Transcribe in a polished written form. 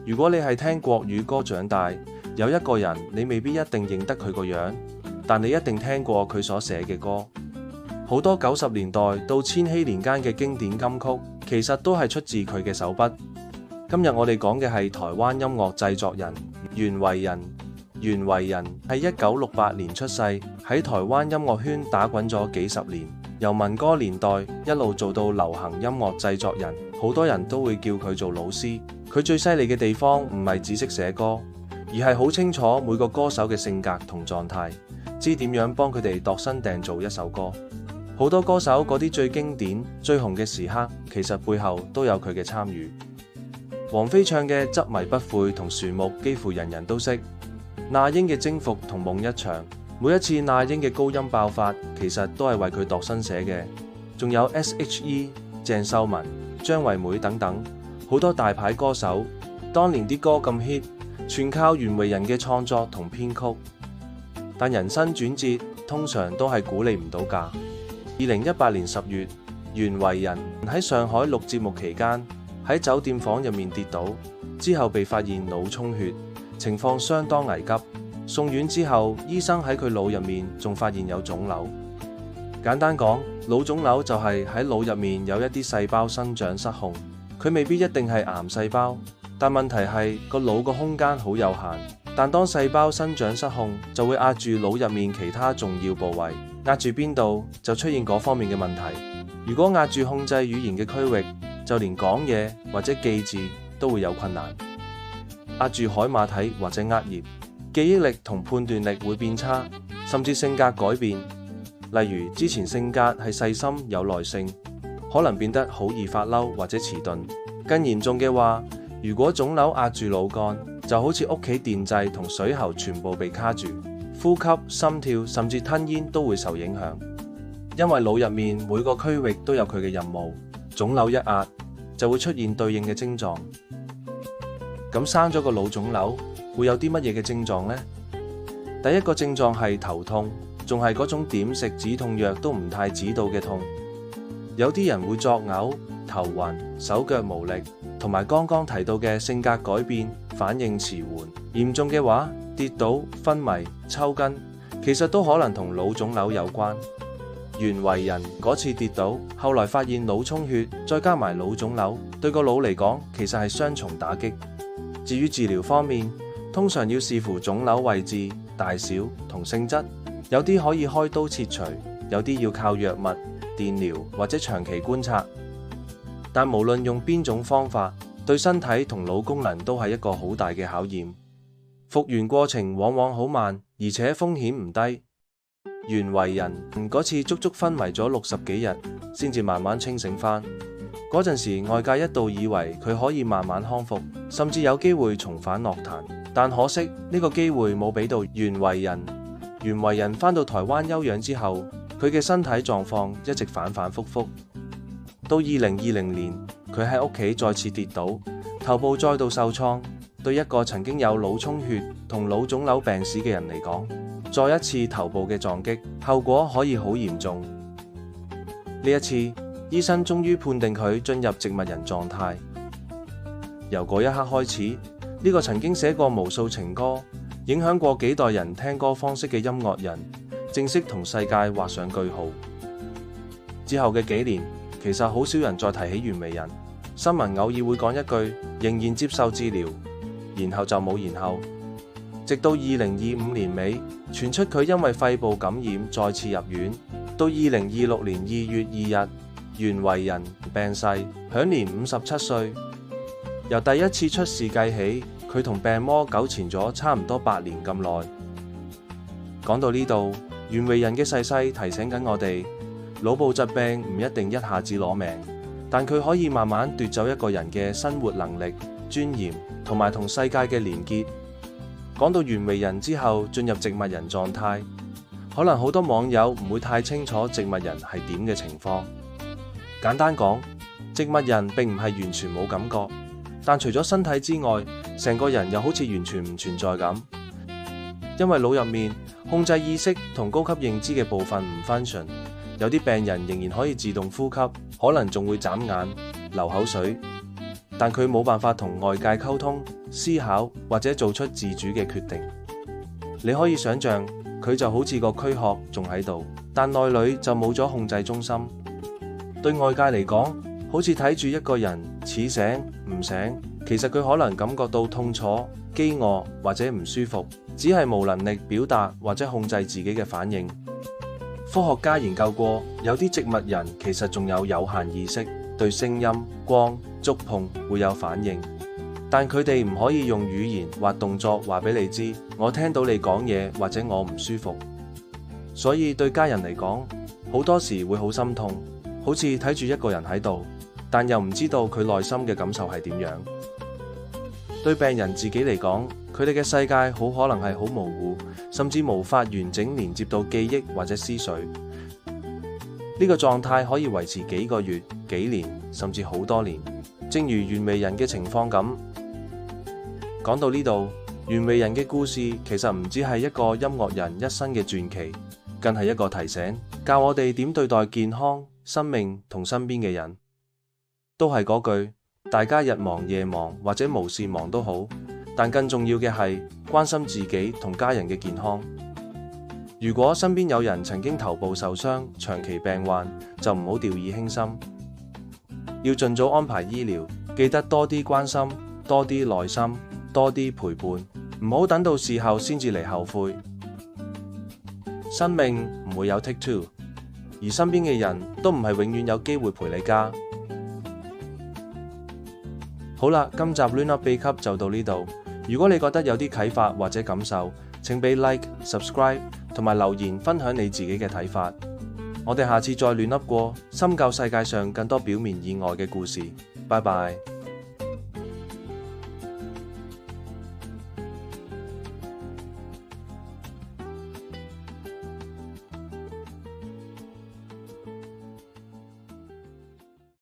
如果你係聽國語歌長大，有一個人你未必一定認得佢個樣，但你一定聽過佢所寫嘅歌。好多90年代到千禧年間嘅經典金曲，其實都係出自佢嘅手筆。今日我哋講嘅係台灣音樂製作人袁惟仁。袁惟仁係1968年出世，喺台灣音樂圈打滾咗幾十年，由民歌年代一路做到流行音樂製作人，好多人都會叫佢做老師。佢最犀利嘅地方唔係只識寫歌，而係好清楚每個歌手嘅性格同狀態，知點樣幫佢哋度身訂造一首歌。好多歌手嗰啲最經典、最紅嘅時刻，其實背後都有佢嘅參與。王菲唱嘅《執迷不悔》同《旋木》幾乎人人都識。那英嘅《征服》同《夢一場》，每一次那英嘅高音爆發，其實都係為佢度身寫嘅。仲有 S.H.E、鄭秀文、張惠妹等等，好多大牌歌手，當年啲歌咁 hit，全靠袁惟仁嘅創作同編曲。但人生轉折通常都係鼓勵唔到㗎。2018年10月，袁惟仁喺上海錄節目期間，喺酒店房入面跌倒，之後被發現腦充血，情況相當危急。送院之後，醫生喺佢腦入面仲發現有腫瘤。簡單講，腦腫瘤就係喺腦入面有一啲細胞生長失控，佢未必一定係癌細胞，但問題係個腦個空間好有限。但當細胞生長失控，就會壓住腦入面其他重要部位，壓住邊度就出現嗰方面嘅問題。如果壓住控制語言嘅區域，就連講嘢或者記字都會有困難。壓住海馬體或者額葉，記憶力同判斷力會變差，甚至性格改變。例如之前性格係細心有耐性，可能變得好易發嬲或者遲鈍。更嚴重嘅話，如果腫瘤壓住腦幹，就好似屋企電掣同水喉全部被卡住，呼吸、心跳甚至吞嚥都會受影響。因為腦入面每個區域都有佢嘅任務，腫瘤一壓就會出現對應嘅症狀。咁生咗個腦腫瘤會有啲乜嘢嘅症狀呢？第一個症狀係頭痛，仲係嗰種點食止痛藥都唔太止到嘅痛。有啲人會作嘔、頭暈、手腳無力，同埋剛剛提到嘅性格改變、反應遲緩。嚴重嘅話，跌倒、昏迷、抽筋，其實都可能同腦腫瘤有關。袁惟仁嗰次跌倒，後來發現腦充血，再加埋腦腫瘤，對個腦嚟講其實係雙重打擊。至於治療方面，通常要視乎腫瘤位置、大小同性質，有啲可以開刀切除，有啲要靠藥物、電療或者長期觀察。但無論用邊種方法，對身體同腦功能都係一個好大嘅考驗。復原過程往往好慢，而且風險唔低。袁惟仁嗰次足足昏迷咗60幾日，先至慢慢清醒返。嗰陣時，外界一度以為佢可以慢慢康復，甚至有機會重返樂壇。但可惜呢個機會冇俾到袁惟仁。袁惟仁返到台灣休養之後，佢嘅身體狀況一直反反复复。到2020年，佢喺屋企再次跌倒，頭部再度受創。對一個曾經有腦充血同腦腫瘤病史嘅人嚟講，再一次頭部嘅撞擊，後果可以好嚴重。呢一次，醫生終於判定佢進入植物人狀態。由嗰一刻開始，呢個曾經寫過無數情歌、影響過幾代人聽歌方式嘅音樂人，正式同世界畫上句號。之後嘅幾年，其實好少人再提起袁惟仁，新聞偶爾會講一句仍然接受治療，然後就冇然後。直到2025年尾，傳出佢因為肺部感染再次入院。到2026年2月2日，袁惟仁病逝，享年57歲。由第一次出事計起，佢同病魔糾纏咗差唔多8年咁耐。講到呢度，袁惟仁嘅逝世提醒緊我哋，腦部疾病唔一定一下子攞命，但佢可以慢慢奪走一個人嘅生活能力、尊嚴同埋同世界嘅連結。講到袁惟仁之後進入植物人狀態，可能好多網友唔會太清楚植物人係點嘅情況。簡單講，植物人並唔係完全冇感覺，但除咗身體之外，成個人又好似完全唔存在咁。因為腦入面控制意識同高級認知嘅部分唔 function， 有啲病人仍然可以自動呼吸，可能仲會眨眼、流口水。但佢冇辦法同外界溝通、思考或者做出自主嘅決定。你可以想象，佢就好似個軀殼仲喺度，但內裏就冇咗控制中心。對外界嚟講，好似睇住一個人似醒唔醒，其實佢可能感覺到痛楚、飢餓或者唔舒服，只係無能力表達或者控制自己嘅反應。科學家研究過，有啲植物人其實仲有限意識，對聲音、光、觸碰會有反應，但佢哋唔可以用語言或動作話俾你知，我聽到你講嘢或者我唔舒服。所以對家人嚟講，好多時會好心痛，好似睇住一個人喺度，但又唔知道佢內心嘅感受係點樣。對病人自己嚟講，佢哋嘅世界好可能係好模糊，甚至無法完整連接到記憶或者思緒。呢個狀態可以維持幾個月、幾年，甚至好多年。正如袁惟仁嘅情況咁。講到呢度，袁惟仁嘅故事其實唔只係一個音樂人一生嘅傳奇，更係一個提醒，教我哋點對待健康、生命同身邊嘅人。都係嗰句，大家日忙夜忙或者無事忙都好，但更重要嘅係關心自己同家人嘅健康。如果身邊有人曾經頭部受傷、長期病患，就唔好掉以輕心，要盡早安排醫療，記得多啲關心，多啲耐心，多啲陪伴，唔好等到事後先至嚟後悔。生命唔會有 take two， 而身邊嘅人都唔係永遠有機會陪你㗎。好啦，今集亂噏秘笈就到呢度。如果你覺得有啲啟發或者感受，請俾 like、subscribe 同埋留言分享你自己嘅睇法。我哋下次再亂噏過，深究世界上更多表面以外嘅故事。拜拜。